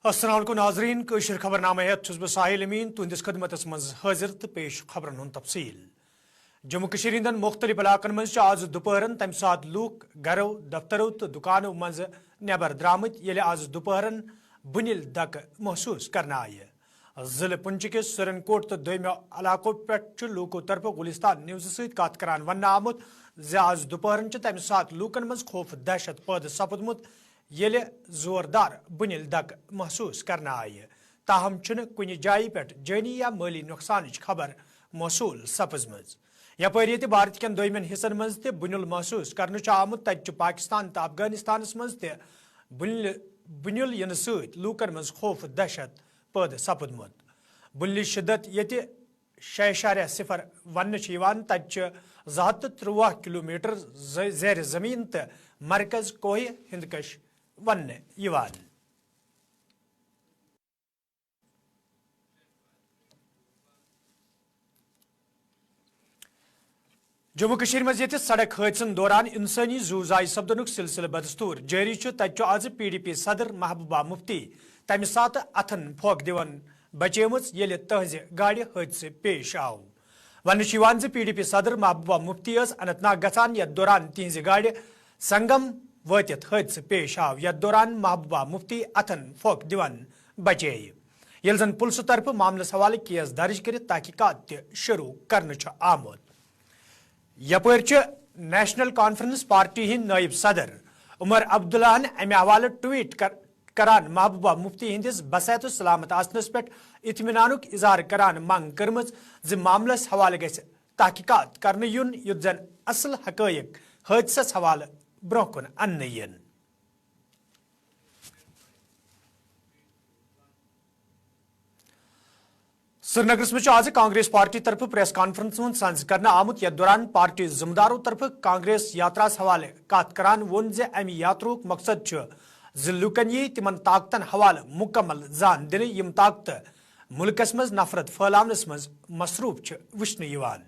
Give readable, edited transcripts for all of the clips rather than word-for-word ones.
अस्सलाम वालेकुम नाजरीन कशर खबरनामे छुस बह साहिल अमीन तुंदिस खदमत मज हाजिर तो पेश खबरन हुंद तफसील। जम्मू कशीर हिंदन मुख्तलिफ इलाकन मज आज दुपहरन तम सात लूक घरों दफ्तरों तो दुकानों मज नेबर द्रामत येले आज दुपहरन बुनिल दक महसूस करना आये। जिले पुंछ के सुरनकोट तो दोयम इलाकों पे लूकों तरफ गुलिस्तान न्यूज़ सहित कत करान वन आमुत जे आज दुपहरन तम सात लूकन मज खौफ दहशत पैदा सपदमुत येले जोरदार बुनिल दक महसूस करना आये। ताहम छुन कुन जाय पे जानी या माली नुकसान खबर मौसूल सपजमज। यपर ये भारत कन दोयमन हिस्सन मज ते बुनिल महसूस करने आमुत तत पाकिस्तान तो अफगानिस्तान मज ते बुनिल इन सत लूकन मज खौफ दहशत पैदा सपदमुत। बुनिल शिद्दत ये 6.0 वन तत 213 किलोमीटर ज़ेर ज़मीन तो मरकज कोह हिंदकश वन यवान। जम्मू कशीर मज ये सड़क हादसन दौरान इंसानी जू जाय सपदनुक सिलसिल बदस्तूर जारी तत आज PDP सदर महबूबा मुफ्ती तम सात अथन फोक दिवन बचेमच येले तहज गाड़ी हादसे पेश आव। वन PDP सदर महबूबा मुफ्ती अनंतनाग गसान यथ दौरान तिहज गाड़ी संगम वतित हादसे पेश आव। यथ दौरान महबूबा मुफ्ती अथन फोक दिवन बचे येल जन पुलिस तरफ मामलस हवाले केस दर्ज कर तहकीकात शुरू करने आमुत। यपर नेशनल कॉन्फ्रेंस पार्टी हिंद नायब सदर उमर अब्दुल्ला अमे हवाले ट्वीट करान महबूबा मुफ्ती हिंदिस बसैत सलामत आसनस पे इत्मीनानुक इजहार करान मंग करमज ज मामलस हवाले गस तहकीकात करने युन युत जन असल हकैक हादसस हवाले ब्रोह कुन अन्न यन। श्रीनगर में आज कांग्रेस पार्टी तरफ प्रेस कॉन्फ्रेंस संज करना आमुत यथ दौरान पार्टी जिम्मेदारों तरफ कांग्रेस यात्रा हवाले कत करान वोन जे अमि यात्रुक मकसद ज लुकन यी तिमन ताकतन हवाले मुकम्मल जान दिन यम ताकत मुल्कस मज नफरत फैलावनस मज मसरूफ वुचन यवान।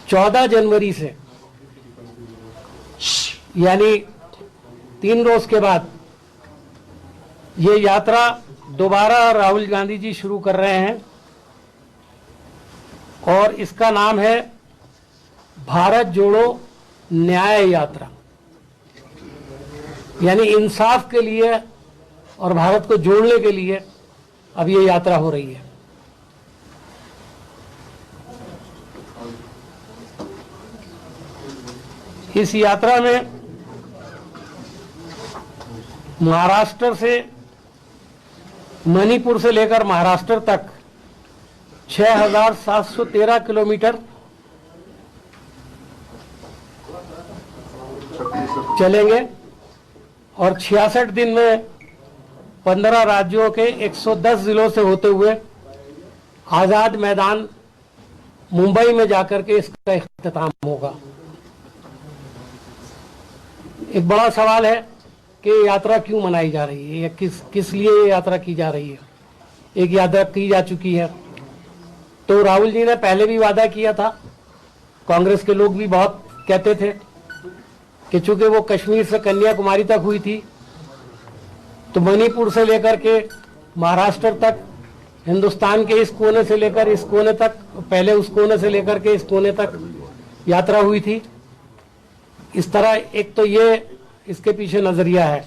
14 जनवरी से यानी 3 रोज के बाद ये यात्रा दोबारा राहुल गांधी जी शुरू कर रहे हैं और इसका नाम है भारत जोड़ो न्याय यात्रा। यानी इंसाफ के लिए और भारत को जोड़ने के लिए अब ये यात्रा हो रही है। इस यात्रा में महाराष्ट्र से मणिपुर से लेकर महाराष्ट्र तक 6,713 किलोमीटर चलेंगे और 66 दिन में 15 राज्यों के 110 जिलों से होते हुए आजाद मैदान मुंबई में जाकर के इसका इख्तिताम होगा। एक बड़ा सवाल है कि यात्रा क्यों मनाई जा रही है या किस लिए ये यात्रा की जा रही है। एक यात्रा की जा चुकी है तो राहुल जी ने पहले भी वादा किया था, कांग्रेस के लोग भी बहुत कहते थे कि चूंकि वो कश्मीर से कन्याकुमारी तक हुई थी तो मणिपुर से लेकर के महाराष्ट्र तक, हिंदुस्तान के इस कोने से लेकर इस कोने तक, पहले उस कोने से लेकर के इस कोने तक यात्रा हुई थी। इस तरह एक तो ये इसके पीछे नजरिया है।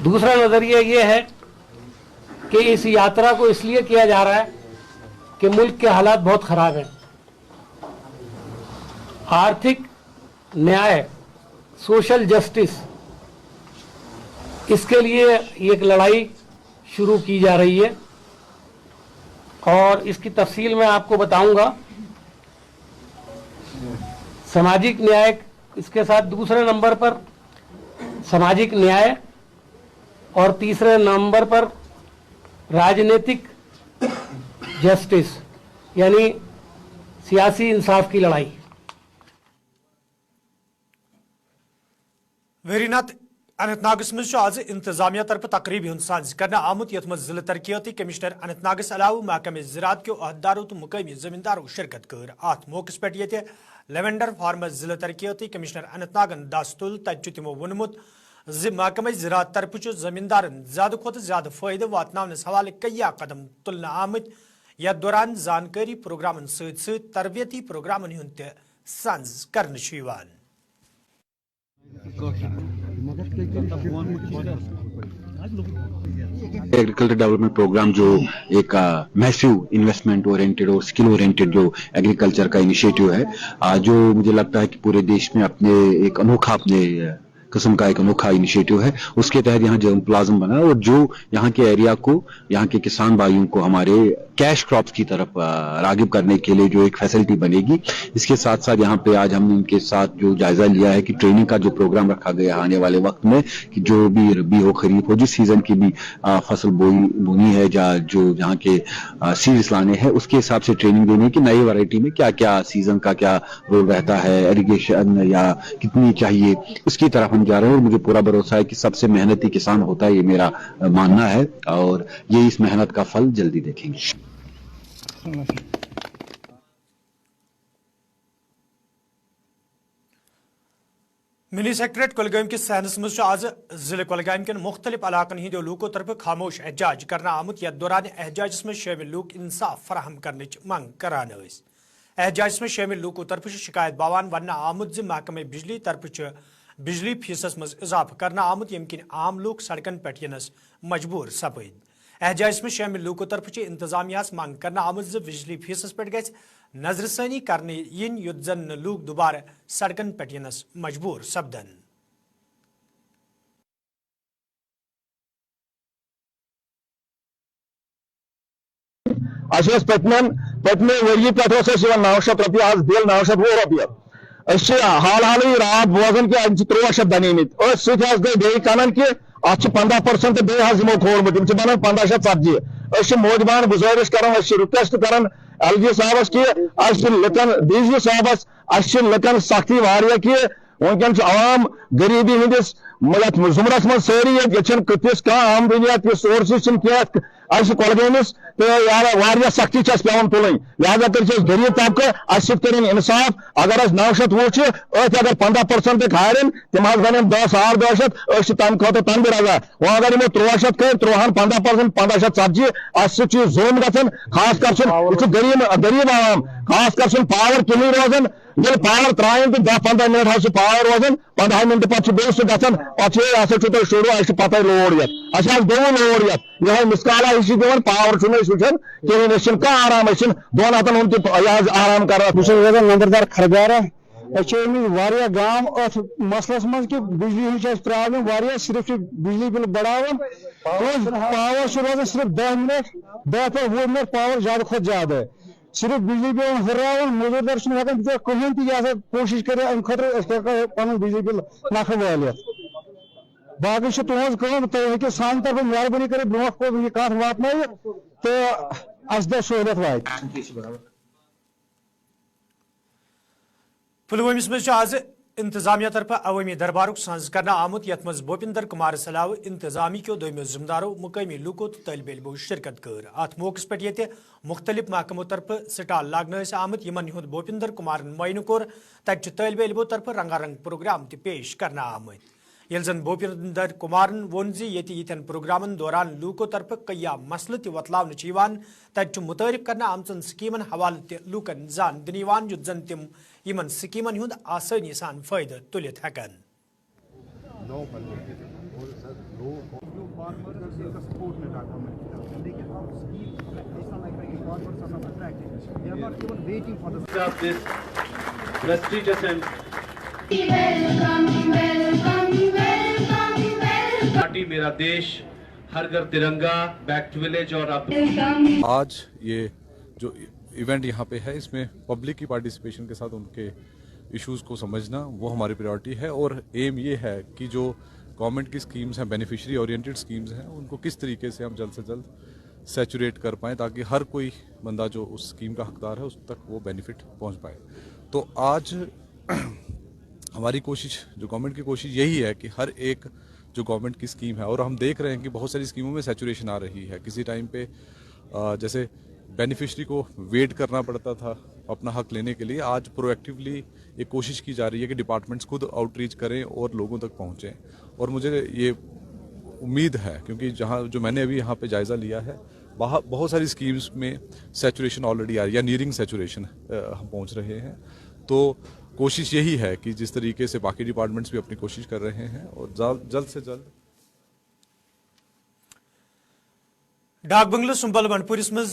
दूसरा नजरिया ये है कि इस यात्रा को इसलिए किया जा रहा है कि मुल्क के हालात बहुत खराब हैं। आर्थिक न्याय, सोशल जस्टिस, इसके लिए एक लड़ाई शुरू की जा रही है और इसकी तफसील मैं आपको बताऊंगा। सामाजिक न्याय, इसके साथ दूसरे नंबर पर सामाजिक न्याय और तीसरे नंबर पर राजनीतिक जस्टिस यानी सियासी इंसाफ की लड़ाई। वेरीनाथ अनंतनागस मज आज इंतजामिया तरफ तकरीब साज करना आमुत यथ मज जिले तरक्याती कमिश्नर अनंतनागस अलाव महकमे ज़राअत के अहदेदारों तो मुकामी जमींदारों शिरकत कर। अत मौके पे لیونڈر فارمر ضلع ترقیاتی کمشنر اننت ناگن دس تل تتہ تمو وونمت محکمہ زراعت طرف زمیندارن زیادہ کھوتہ زیادہ فائدہ واتناونس حوالہ کیا قدم تلنہ آمت یتھ دوران زانکاری پروگرامن ست تربیتی پروگرامن ہند تہ سنز کرنہ یوان. ایگریکلچر ڈیولپمنٹ پروگرام جو ایک میسو انویسٹمنٹ اورینٹیڈ اور اسکل اورینٹیڈ جو ایگریکلچر کا انیشیٹو ہے جو مجھے لگتا ہے کہ پورے دیش میں اپنے ایک انوکھا اپنے قسم کا ایک انوکھا انیشیٹو ہے. اس کے تحت یہاں جرم پلازم بنا اور جو یہاں کے ایریا کو یہاں کے کسان بھائیوں کو ہمارے کیش کراپس کی طرف راغب کرنے کے لیے جو ایک فیسلٹی بنے گی. اس کے ساتھ ساتھ یہاں پہ آج ہم نے ان کے ساتھ جو جائزہ لیا ہے کہ ٹریننگ کا جو پروگرام رکھا گیا آنے والے وقت میں کہ جو بھی ربی ہو خریف ہو جس سیزن کی بھی فصل بونی ہے جو جہاں کے سیڈز لانے ہیں اس کے حساب سے ٹریننگ دینے کی نئی ویرائٹی میں کیا کیا سیزن کا کیا رول رہتا ہے ایریگیشن یا کتنی چاہیے اس کی طرف ہم جا رہے ہیں. اور مجھے پورا بھروسہ ہے کہ سب سے محنتی کسان ہوتا ہے یہ میرا ماننا ہے اور یہ اس محنت کا پھل جلدی دیکھیں گے. منی سیکٹریٹ کلگام کس سہنس مز آز ضلع کلگام کن مختلف علاقن ہندو لوکو طرف خاموش احتجاج کرنا آمت یتھ دوران احتجاجس میں شامل لوک انصاف فراہم کرنچ منگ کران. احتجاجس میں شامل لوکو طرف شکایت باوان ونہ آمت محکمہ بجلی طرف بجلی فیسس مز اضافہ کرنا آمت یم کن عام لوک سڑکن پہ ینس مجبور سپد. احتجاجس میں شامل لوکو طرف انتظامیہ منگ کرنا آمت بجلی فیسس پہ گژھِ نظر ثانی کرنے ین یوت زن لوک دوبارہ سڑکن پہ ینس مجبور سپدن. پتمہ ؤری پہ 900 رۄپیہِ آز بِل 920 رۄپیہِ. حال حالٕے رات بوزان کہ 63 بنیمت ست گئی کنان کہ ات 15% بیٚیہِ حظ یِمو کھولمُت یِم چھِ بنان 1540. موجبان گزٲرِش کران رِکویسٹ کران ایل جی صاحبس کہ لُکن ڈی جی صاحبس لُکن سختی واریاہ کہ ونکیٚن عوام غریبی ہندس زمرس من سٲری یہ تِژھ کانٛہہ آمدنی تِژھ سورسز کینٛہہ کۄلگٲمِس تہٕ سختی پیوان تُلٕنۍ. لہذا کر غریب طبقہ کریں انصاف. اگر 920 چھِ أتھۍ اگر 15% کھارن تم حظ بنن 10,200 تمہ خٲطرٕ تمہ بھی رضا. وۄنۍ اگر یمو 300 کٔرۍ 15% 1540 اتھ ظلم گژھان. خاص کر یہ غریب عوام خاص کر پاور کِہیٖنۍ روزان. ییٚلہِ پاور ترٛاوان تہٕ 10-15 منٹ حظ پاور روزان 15 منٹ پتہٕ بیٚیہِ سُہ گژھان پتہٕ یہ ہسا چھُ تۄہہِ شروع اَسہِ چھُ پتہٕ لوڈ یتھ اَسہِ حظ گوٚو لوڈ یتھ یِہوے مِسکالا ہِش چھِ دِوان پاور چھُنہٕ أسۍ وٕچھان کِہیٖنۍ. أسۍ چھِنہٕ کانٛہہ آرام أسۍ چھِنہٕ 2 ہتن ہُنٛد تہِ یہِ حظ آرام کران. بہٕ چھُس روزان نندردار کھرگارا. واریاہ گام اتھ مسلس منٛز کہ بجلی ہٕنٛز چھِ پرابلم واریاہ. صرف چھِ بجلی بل بڑاوان پاور چھُ روزان صرف 10 منٹ 10 پٮ۪ٹھ 20 منٹ پاور زیادٕ کھۄتہٕ زیادٕ. صرف بجلی بل ہُراوان موٚزوٗر در چھُنہٕ ہٮ۪کان بِچور کٕہٕنۍ تہِ یہِ ہسا کوٗشِش کٔرِتھ امہِ خٲطرٕ أسۍ ہٮ۪کو پنُن بجلی بل نکھٕ وٲلِتھ. باقٕے چھِ تُہنٛز کٲم تُہۍ ہیٚکِو سانہِ طرفہٕ مہربٲنی کٔرِتھ برونٛٹھ کُن یہِ کتھ واتنٲیِتھ تہٕ اَسہِ دِ سہوٗلیت واتہِ. پلوٲمِس منٛز آز انتظامیہ طرف عوٲمی دربارک سنز کرنا آمت یتھ مز بھوپندر کمارس علاوہ انتظامی کیو دویمو ذمہ دارو مقامی لوکو تو طالب علمو شرکت کر. ات موقع پہ یہ مختلف محکموں طرف سٹال لاگن آمت یمن ہند بھوپندر کمارن معینہ کور تتہ طالب علمو طرف رنگا رنگ پروگرام تہ پیش کرنا آمت. یل زن بھوپندر کمارن وون یتن پروگرامن دوران لوکو طرف کیا مسلہ تہ وتلاون تتہ متعارف کرنا آمچن سکیمن حوالہ تہ لوکن زان دن یت زن تم یمن سکیمن ہند آسانی سان فائدہ تلت ہیکن. پارٹی میرا دیش ہر گھر ترنگا بیک ٹو ولیج. اور آج یہ جو ایونٹ یہاں پہ ہے اس میں پبلک کی پارٹیسپیشن کے ساتھ ان کے ایشوز کو سمجھنا وہ ہماری پریورٹی ہے. اور ایم یہ ہے کہ جو گورنمنٹ کی اسکیمز ہیں بینیفیشری اورینٹیڈ اسکیمز ہیں ان کو کس طریقے سے ہم جلد سے جلد سیچوریٹ کر پائیں تاکہ ہر کوئی بندہ جو اس اسکیم کا حقدار ہے اس تک وہ بینیفٹ پہنچ پائے. تو آج ہماری کوشش جو گورنمنٹ کی کوشش یہی ہے کہ ہر ایک جو گورنمنٹ کی اسکیم ہے اور ہم دیکھ رہے ہیں کہ بہت ساری اسکیموں میں سیچوریشن آ رہی ہے. کسی ٹائم پہ جیسے بینیفیشری کو ویٹ کرنا پڑتا تھا अपना हक लेने के लिए आज प्रोएक्टिवली एक कोशिश की जा रही है कि डिपार्टमेंट्स खुद आउटरीच करें और लोगों तक पहुँचें। और मुझे ये उम्मीद है, क्योंकि जहाँ जो मैंने अभी यहाँ पे जायज़ा लिया है, बहुत सारी स्कीम्स में सैचुरेशन ऑलरेडी आ रही है या नियरिंग सैचुरेशन हम पहुँच रहे हैं। तो कोशिश यही है कि जिस तरीके से बाकी डिपार्टमेंट्स भी अपनी कोशिश कर रहे हैं और जल्द से जल्द डाक बंगलो सुंबल बनपुरिस मज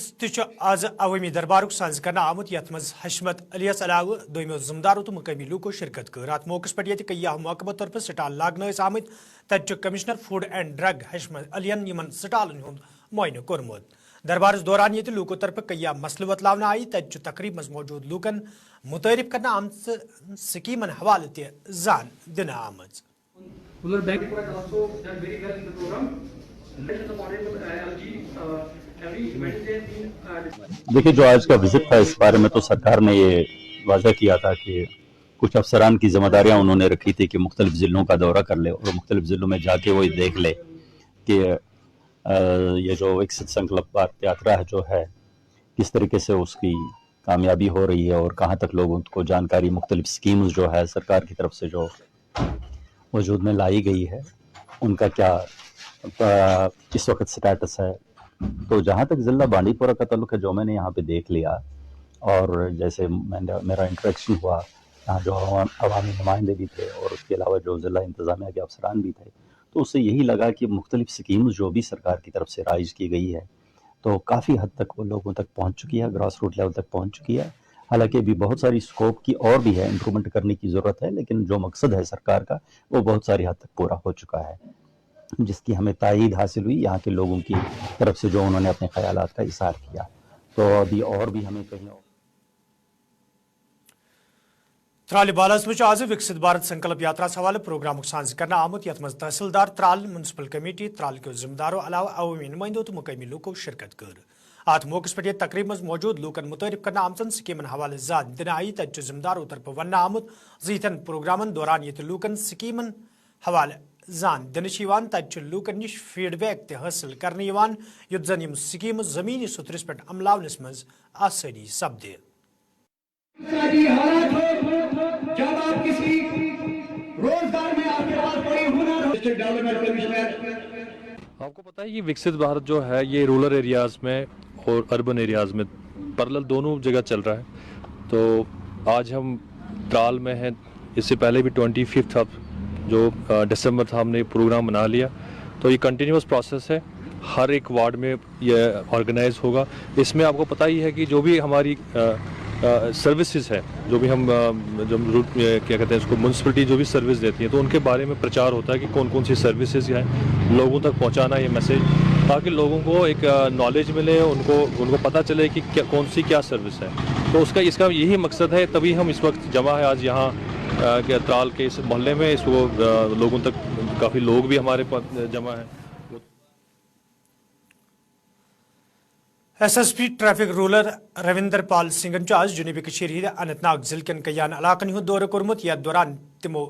आज अवामी दरबार साज कर आमुत यथ मज हशमत अलियस अलाव दोमो जिम्मेदारों तो मकामी लूको शिरकत कर अत मौके पे कई महकमो तरफ स्टाल लागन आमत तत commissioner food and drug Hashmat अलियन इन स्टालन हुंद मुआयन कोरमुत। दरबार दौरान ये लूको तरफ कई मसल बतलावन आई तत तकरीब मज मौजूद लूकन मुतहरिफ करना आमत स्कीमन हवाले ते जान दिन आमज। देखिए, जो आज का विजिट था इस बारे में तो सरकार ने ये वाज़ह किया था कि कुछ अफसरान की जिम्मेदारियां उन्होंने रखी थी कि मुख्तलिफ ज़िलों का दौरा कर ले और मुख्तलिफ ज़िलों में जाके वो देख ले कि ये जो विकसित संकल्प भारत यात्रा है जो है किस तरीके से उसकी कामयाबी हो रही है और कहाँ तक लोगों को जानकारी मुख्तलिफ स्कीम्स जो है सरकार की तरफ से जो वजूद में लाई गई है उनका क्या इस वक्त स्टेटस है। तो जहाँ तक ज़िला बांडीपुरा का ताल्लुक है, जो मैंने यहाँ पे देख लिया और जैसे मेरा इंटरेक्शन हुआ, यहाँ जो अवामी नुमाइंदे भी थे और उसके अलावा जो ज़िला इंतज़ामिया के अफसरान भी थे, तो उससे यही लगा कि मुख्तलिफ स्कीम्स जो भी सरकार की तरफ से राइज की गई है तो काफ़ी हद तक वो लोगों तक पहुँच चुकी है, ग्रास रूट लेवल तक पहुँच चुकी है। हालांकि अभी बहुत सारी स्कोप की और भी है, इम्प्रूवमेंट करने की ज़रूरत है, लेकिन जो मकसद है सरकार का वो बहुत सारी हद तक पूरा हो चुका है, जिसकी हमें तायीद हासिल हुई यहाँ के लोगों की तरफ से जो उन्होंने अपने ख्यालात का इज़हार किया। तो अभी और भी हमें कहीं और त्राल बालस में आज विकसित भारत संकल्प यात्रा हवाले प्रोग्राम साज करना आमुत यथ मज तहसीलदार त्राल म्यूनसिपल कमेटी त्राल के जिम्मेदारों अलावा अवामी नुमाइंदों तो मुकामी लूको शिरकत कर अत मौके पर तकरीब मज मौजूद लूकन मुतहरिफ करना आमतन स्कीमन हवाले जात दिन आई तत जिम्मेदारों तरफ वन आमुत जीतन प्रोग्रामन दौरान ये लूकन स्कीमन हवाले जान दिन तत लूकन नश फीडबैक हासिल करने युत जन यम स्कीम जमीनी सुतरस पे अमलावनस मज आसानी सपदे। जब आप किसी रोजगार में आपके पास कोई हुनर हो, डेवलपमेंट कमिश्नर। आपको पता है कि विकसित भारत जो है ये रूरल एरियाज़ में और अर्बन एरियाज़ में पैरेलल दोनों जगह चल रहा है। तो आज हम त्राल में हैं, इससे पहले भी 25 अब जो दिसंबर था हमने प्रोग्राम बना लिया। तो ये कंटिन्यूस प्रोसेस है, हर एक वार्ड में ये ऑर्गेनाइज होगा। इसमें आपको पता ही है कि जो भी हमारी सर्विसेज है, जो भी हम क्या कहते हैं उसको म्यूनसिपलिटी जो भी सर्विस देती है, तो उनके बारे में प्रचार होता है कि कौन कौन सी सर्विसेज हैं, लोगों तक पहुंचाना ये मैसेज, ताकि लोगों को एक नॉलेज मिले, उनको पता चले कि कौन सी क्या सर्विस है। तो इसका यही मकसद है, तभी हम इस वक्त जमा है आज यहाँ त्राल के इस मोहल्ले में। इसको लोगों तक काफ़ी लोग भी हमारे पास जमा है। SSP traffic ruler Ravinder Pal Singh आज जुनूबी कशीर अनंतनाग जिले कयान इलाकन हूं दौर कोर्मुत यथ दौरान तमो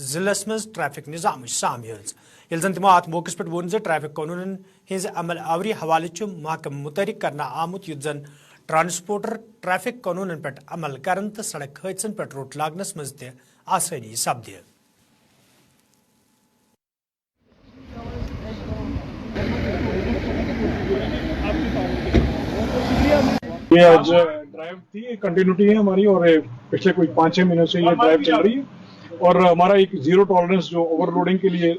जिलस मज ट्रैफिक निज़ाम साम ये जन तमो अत मौके पर वोन ट्रैफिक कानून हज अमल आवरी हवाले महकम मुतहरिक करना आमुत युत जन ट्रांसपोर्टर ट्रैफिक कानून पे अमल करन तो सड़क हादसन पे रोक लागनस मज ते आसानी सपदे। ये आज ड्राइव थी, कंटिन्यूटी है हमारी और पिछले कोई 5-6 महीनों से ये ड्राइव चल रही है। और हमारा एक जीरो टॉलरेंस जो ओवरलोडिंग के लिए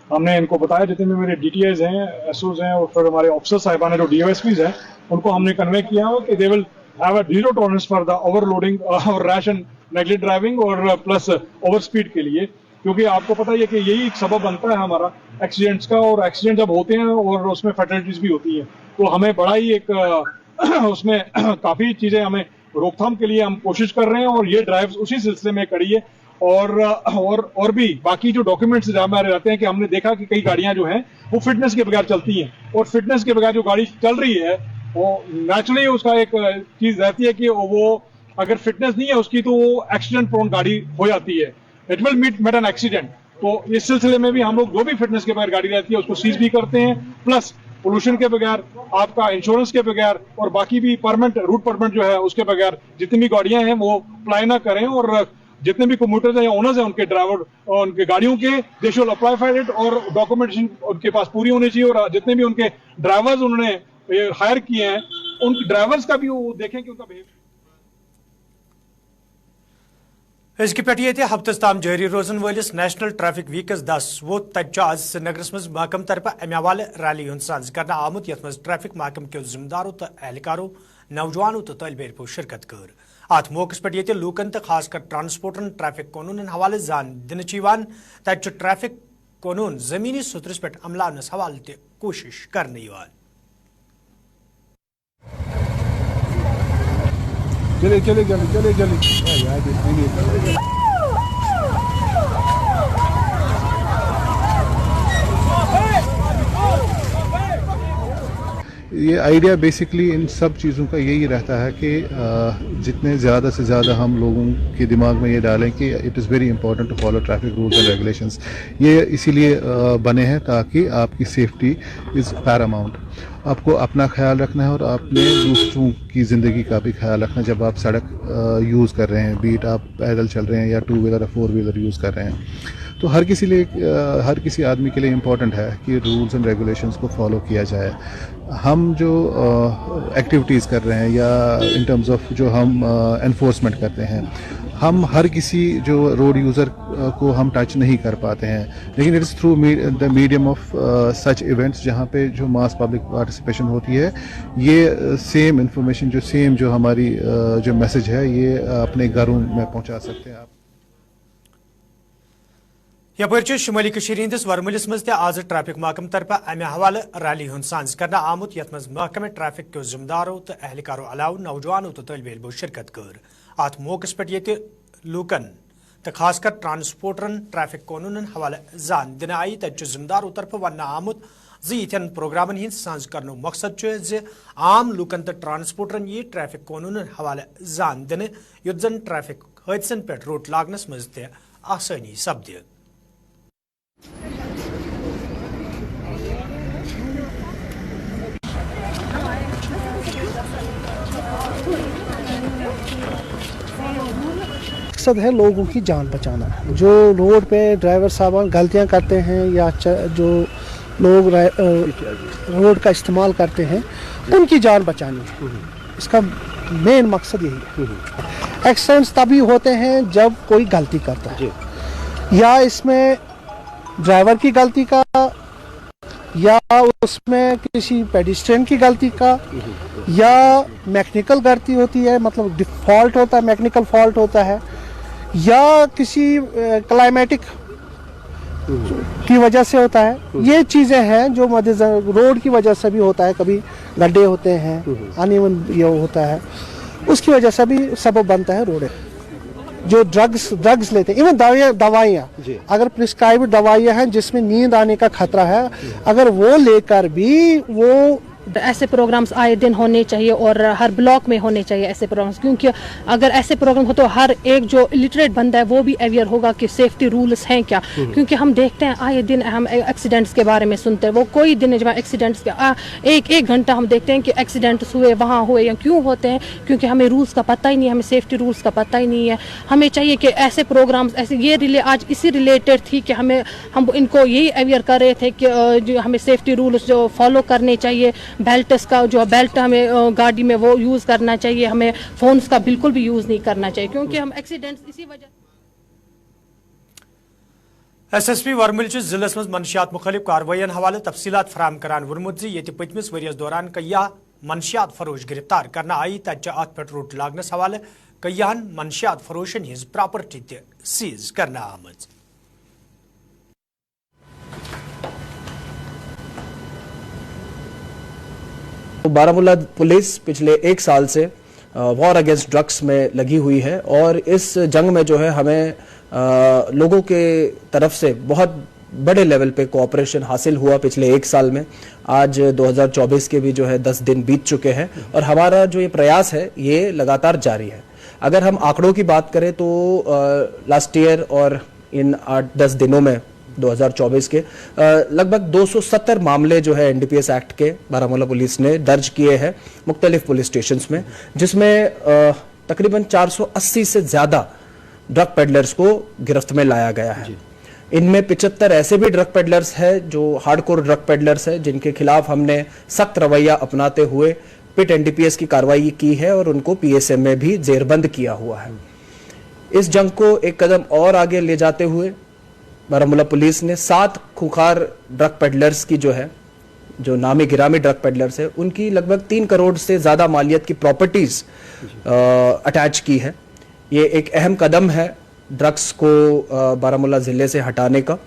हमने इनको बताया, जितने में मेरे DTIs हैं, SOs हैं और फिर हमारे ऑफिसर साहिबान जो DOSPs हैं, उनको हमने कन्वे किया है कि they will have a zero tolerance for the overloading और रैश एंड नेग्लेक्ट ड्राइविंग और प्लस ओवर स्पीड के लिए, क्योंकि आपको पता है कि यही एक सबब बनता है हमारा एक्सीडेंट्स का। और एक्सीडेंट जब होते हैं और उसमें फैटलिटीज भी होती है, तो हमें बड़ा ही एक उसमें काफी चीजें हमें रोकथाम के लिए हम कोशिश कर रहे हैं और ये ड्राइव उसी सिलसिले में करी है। और भी बाकी जो डॉक्यूमेंट्स हमारे रहते हैं कि हमने देखा कि कई गाड़ियां जो हैं वो फिटनेस के बगैर चलती हैं, और फिटनेस के बगैर जो गाड़ी चल रही है वो नेचुरली उसका एक चीज रहती है कि वो अगर फिटनेस नहीं है उसकी तो वो एक्सीडेंट प्रोन गाड़ी हो जाती है, it will met an accident. तो इस सिलसिले में भी हम लोग जो भी फिटनेस के बगैर गाड़ी रहती है उसको सीज भी करते हैं, प्लस पोल्यूशन के बगैर, आपका इंश्योरेंस के बगैर और बाकी भी परमिट, रूट परमिट जो है उसके बगैर जितनी भी गाड़ियां हैं वो अप्लाई ना करें, और जितने भी कोम्यूटर्स हैं या ओनर्स हैं उनके ड्राइवर और उनके गाड़ियों के they should apply for it, और डॉक्यूमेंटेशन उनके पास पूरी होनी चाहिए, और जितने भी उनके ड्राइवर्स उन्होंने हायर किए हैं उन ड्राइवर्स का भी वो देखें कि उनका बिहेवियर। इसके पे ये हफ्तस ताम जारी रोजन वालिस नेशनल ट्रैफिक वीकस 10 वो तज आज श्रीनगरस मज महकम तरफ अमे हवाले रैली हुंद साज करना आमुत यथ मज ट्रैफिक महकम के जिम्मेदारों तो एहलकारों नौजवानों तो तलब इल्मो शिरकत कर अत मौके पे ये लूकन तो खासकर ट्रांसपोर्टन ट्रैफिक कानून हवाले जान दिन तत ट्रैफिक कानून जमीनी सतरस पे अमलानस हवाले ते कोशिश करने चले चले जल्दी चले जल्दी। ये आइडिया बेसिकली इन सब चीज़ों का यही रहता है कि जितने ज़्यादा से ज़्यादा हम लोगों के दिमाग में ये डालें कि it is very important to follow traffic rules and regulations. ये इसीलिए बने हैं ताकि आपकी सेफ्टी इज़ पैरामाउंट। आपको अपना ख्याल रखना है और अपने दूसरों की ज़िंदगी का भी ख्याल रखना जब आप सड़क यूज़ कर रहे हैं, बीट आप पैदल चल रहे हैं या 2 व्हीलर या 4 व्हीलर यूज़ कर रहे हैं। तो हर किसी आदमी के लिए इम्पॉर्टेंट है कि रूल्स एंड रेगुलेशंस को फॉलो किया जाए। हम जो एक्टिविटीज़ कर रहे हैं या इन टर्म्स ऑफ जो हम एनफोर्समेंट करते हैं, हम हर किसी जो रोड यूज़र को हम टच नहीं कर पाते हैं, लेकिन it is through the medium of such events जहाँ पे जो मास पब्लिक पार्टिसिपेशन होती है, ये सेम इंफॉर्मेशन जो हमारी जो मैसेज है ये अपने घरों में पहुँचा सकते हैं आप। यपर शुमाली हंदिस वरमलिस मज आज ट्रैफिक महकम तरफ अमे हवाले रैली हुंद साज करना आमुत यथ मज महकमे ट्रैफिक के जिम्मेदारों तो एहलकारों अलाव नौजवानों तो तलब इल्मो शिरकत कर अत मौके पे ये लूकन तो खासकर ट्रांसपोर्टरन ट्रैफिक कानून हवाले जान दिन आई तत जिम्मेदारों तरफ वन आमुत यन प्रोग्रामन हिंद साज करने मकसद आम लूकन तो ट्रांसपोर्टरन ये ट्रैफिक कानून हवाले जान दिन युत जन ट्रैफिक हादसन पे रोट लागनस मज ते आसानी सपद। मकसद है लोगों की जान बचाना। जो रोड पे ड्राइवर साहब गलतियां करते हैं या जो लोग रोड का इस्तेमाल करते हैं उनकी जान बचानी है, इसका मेन मकसद यही है। एक्सीडेंट्स तभी होते हैं जब कोई गलती करता है, या इसमें ड्राइवर की गलती का या उसमें किसी पेडिस्ट्रियन की गलती का या मैकेनिकल गलती होती है, मतलब डिफॉल्ट होता है, मैकेनिकल फॉल्ट होता है, या किसी क्लाइमेटिक की वजह से होता है। ये चीज़ें हैं जो रोड की वजह से भी होता है, कभी गड्ढे होते हैं, अनइवन ये होता है, उसकी वजह से भी सबब बनता है रोड। जो ड्रग्स लेते हैं, इवन दवाइयाँ अगर प्रिस्क्राइब्ड दवाइयाँ हैं जिसमें नींद आने का खतरा है, अगर वो लेकर भी वो ऐसे प्रोग्राम्स आए दिन होने चाहिए और हर ब्लॉक में होने चाहिए ऐसे प्रोग्राम्स, क्योंकि अगर ऐसे प्रोग्राम हो तो हर एक जो इलिटरेट बंदा है वो भी अवेयर होगा कि सेफ्टी रूल्स हैं क्या। क्योंकि हम देखते हैं आए दिन हम एक्सीडेंट्स के बारे में सुनते हैं, वो कोई दिन जब एक्सीडेंट्स के एक घंटा हम देखते हैं कि एक्सीडेंट्स हुए, वहाँ हुए, या क्यों होते हैं, क्योंकि हमें रूल्स का पता ही नहीं है, हमें सेफ्टी रूल्स का पता ही नहीं है। हमें चाहिए कि ऐसे प्रोग्राम्स ऐसे ये आज इसी रिलेटेड थी कि हम इनको यही अवेयर कर रहे थे कि जो हमें सेफ्टी रूल्स जो फॉलो करने चाहिए, बेल्ट्स का जो बेल्ट हमें गाड़ी में वो यूज़ करना चाहिए, हमें फोन्स का बिल्कुल भी यूज़ नहीं करना चाहिए, क्योंकि हम एक्सीडेंट्स इसी वजह। SSP वरमिल जिलस मज मनशियात मुख्तलिफ कार्रवाइन हवाले तफसीलात फराम करान वोरमुत ये पतमिस वरियस दौरान कया मनशियात फरोश गिरफ्तार करना आई तत अत पे रोट लागनस हवाले कयान मनशियात फरोशन हिज प्रॉपर्टी ते सीज करना आमज। बारामूला पुलिस पिछले 1 साल से वॉर अगेंस्ट ड्रग्स में लगी हुई है, और इस जंग में जो है हमें लोगों के तरफ से बहुत बड़े लेवल पे कोऑपरेशन हासिल हुआ पिछले 1 साल में। आज 2024 के भी जो है 10 दिन बीत चुके हैं, और हमारा जो ये प्रयास है ये लगातार जारी है। अगर हम आंकड़ों की बात करें तो लास्ट ईयर और इन 8-10 दिनों में 2024 के लगभग 270 मामले जो है NDPS एक्ट के बारामूला पुलिस ने दर्ज किए हैं मुख्तलिफ पुलिस स्टेशंस में, जिसमें तकरीबन 480 से ज़्यादा ड्रग पेडलर्स को गिरफ्त में लाया गया है। इनमें 75 ऐसे भी ड्रग पेडलर्स हैं जो हार्डकोर ड्रग पेडलर्स हैं, जिनके खिलाफ हमने सख्त रवैया अपनाते हुए पिट NDPS की कार्रवाई की है और उनको PSM में भी जेरबंद किया हुआ है। इस जंग को एक कदम और आगे ले जाते हुए बारामूला पुलिस ने 7 खूंखार ड्रग पेडलर्स की जो नामी गिरामी ड्रग पेडलर्स है, उनकी लगभग 3 करोड़ से ज़्यादा मालियत की प्रॉपर्टीज़ अटैच की है। ये एक अहम कदम है ड्रग्स को बारामूला ज़िले से हटाने का।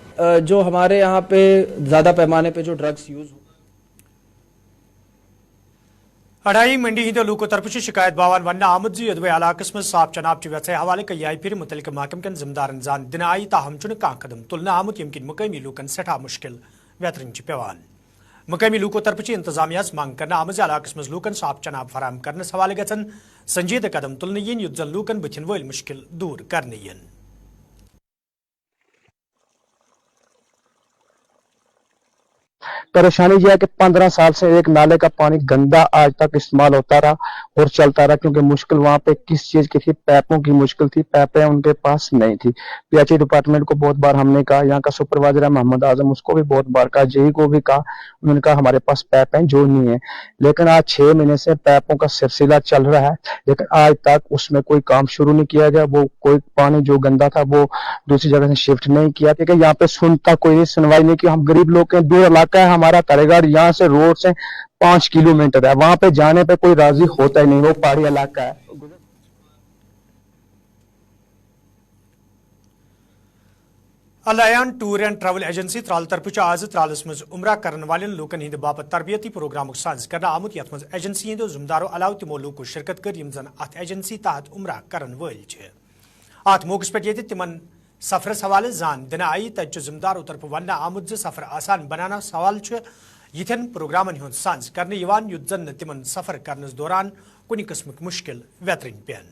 जो हमारे यहाँ पे ज़्यादा पैमाने पे जो ड्रग्स यूज़ अढ़ाई मंडी हिंद लूको तरफ शिकायत बावान वन आमद यदवे इलाकस में साफ चनाब व्यवसाय हवाले कई फिर मुतलिक महकम कन जिम्मेदारन जान दिन आई ताहम चुन कह कदम तुलना आमुत यमकिन मकामी लूकन सठा मुश्किल वेतरन पेवान। मकामी लूको तरफ इंतजामिया मांग करना आमज इलाकस में लूकन साफ चनाब फराम करने हवाले गन संजीद कदम तुलने युद्ध जन लूकन बथिन वल मुश्किल दूर करने। परेशानी यह है कि 15 साल से एक नाले का पानी गंदा आज तक इस्तेमाल होता रहा और चलता रहा, क्योंकि मुश्किल वहां पे किस चीज की थी, पैपों की मुश्किल थी, पैपें उनके पास नहीं थी। PHE डिपार्टमेंट को बहुत बार हमने कहा, यहाँ का सुपरवाइजर है मोहम्मद आजम, उसको भी बहुत बार कहा, JE को भी कहा, उन्होंने कहा हमारे पास पैप हैं जो नहीं है। लेकिन आज 6 महीने से पैपों का सिलसिला चल रहा है, लेकिन आज तक उसमें कोई काम शुरू नहीं किया गया। वो कोई पानी जो गंदा था वो दूसरी जगह से शिफ्ट नहीं किया, क्योंकि यहाँ पे सुनता कोई नहीं, सुनवाई नहीं की। हम गरीब लोग के दूर इलाका है, हमारा तरेगाड़ यहाँ से रोड से 5 किलोमीटर है, वहां पे जाने पे कोई राजी होता ही नहीं, वो पहाड़ी इलाका है। Alyan tour and travel agency Tral तरफ आज त्रालस मज उमरा करने वाले लूकन हिंद बापत तरबियती प्रोग्राम साज करना आमुत यथ मज एजेंसी हिंदो जिम्मेदारों अलाव तमो लूको शिरकत कर यम जन अथ एजेंसी तहत उमरा करन वल छ। अथ मौके पे ये तिमन सफरस हवाले जान दिन आई तज जिम्मेदारों तरफ वन आमुद सफर आसान बनाना सवाल यथन प्रोग्रामन हुंद साज करने यवान युद्ध जन तिमन सफर करने दौरान कुछ किस्म मुश्किल वेतरन पेन।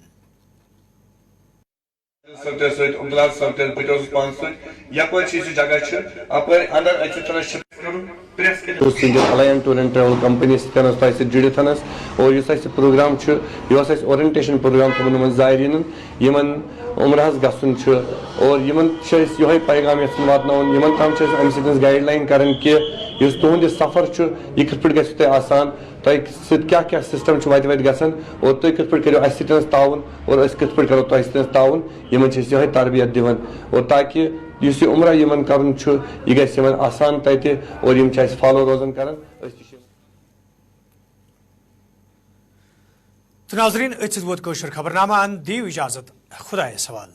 Alyan tour and travel company जुड़ित और इस प्रोग्राम यह ओरिएंटेशन प्रोग्राम थोन ज़ायरीन यमन उमरहस गसन और ये पैगाम वातान तम अम गाइडलाइन कर तुंद सफर यह कत पे गु आसान तुम क्या सिस्टम वत गसान और तुम कत पे करो अस ताउन और कत पे करो तुम ताउन यह तरबियत दिवान और ताकि इस उमरा यमन कर यह गन आसान तत और यम फॉलो रोजान कर। नाजरीन खबरनामा अन दीव इजाजत खुदा सवाल।